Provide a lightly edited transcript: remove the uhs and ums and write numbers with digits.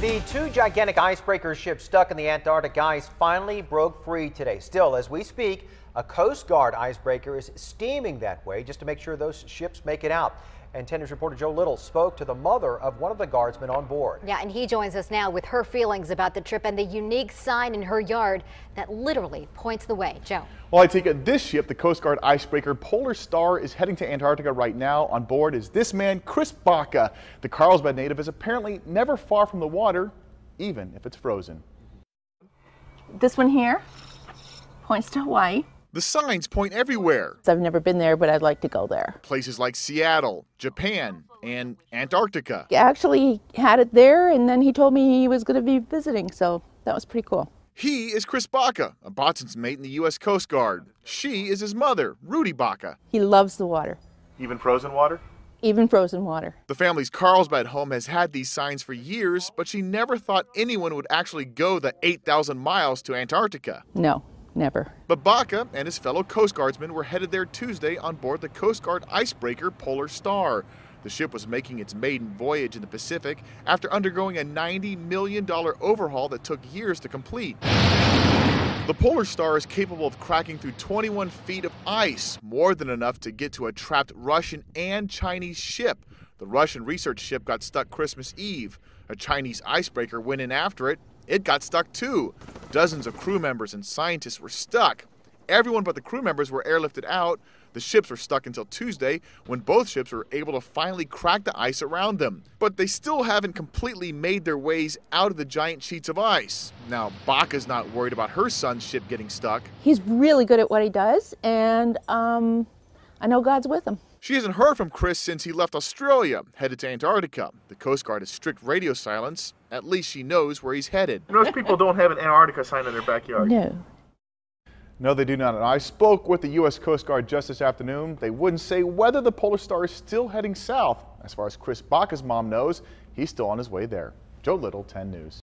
The two gigantic icebreaker ships stuck in the Antarctic ice finally broke free today. Still, as we speak, a Coast Guard icebreaker is steaming that way just to make sure those ships make it out. And 10 News reporter Joe Little spoke to the mother of one of the guardsmen on board. Yeah, and he joins us now with her feelings about the trip and the unique sign in her yard that literally points the way. Joe. Well, I take it this ship, the Coast Guard icebreaker Polar Star, is heading to Antarctica right now. On board is this man, Chris Baca. The Carlsbad native is apparently never far from the water, even if it's frozen. This one here points to Hawaii. The signs point everywhere. I've never been there, but I'd like to go there. Places like Seattle, Japan, and Antarctica. He actually had it there, and then he told me he was going to be visiting, so that was pretty cool. He is Chris Baca, a boatswain's mate in the U.S. Coast Guard. She is his mother, Rudy Baca. He loves the water. Even frozen water? Even frozen water. The family's Carlsbad home has had these signs for years, but she never thought anyone would actually go the 8,000 miles to Antarctica. No. Never. But Baca and his fellow Coast Guardsmen were headed there Tuesday on board the Coast Guard icebreaker Polar Star. The ship was making its maiden voyage in the Pacific after undergoing a $90 million overhaul that took years to complete. The Polar Star is capable of cracking through 21 feet of ice, more than enough to get to a trapped Russian and Chinese ship. The Russian research ship got stuck Christmas Eve. A Chinese icebreaker went in after it. It got stuck too. Dozens of crew members and scientists were stuck. Everyone but the crew members were airlifted out. The ships were stuck until Tuesday, when both ships were able to finally crack the ice around them. But they still haven't completely made their ways out of the giant sheets of ice. Now, Baca's not worried about her son's ship getting stuck. He's really good at what he does, and I know God's with him. She hasn't heard from Chris since he left Australia, headed to Antarctica. The Coast Guard has strict radio silence. At least she knows where he's headed. Most people don't have an Antarctica sign in their backyard. No, they do not. And I spoke with the U.S. Coast Guard just this afternoon. They wouldn't say whether the Polar Star is still heading south. As far as Chris Baca's mom knows, he's still on his way there. Joe Little, 10 News.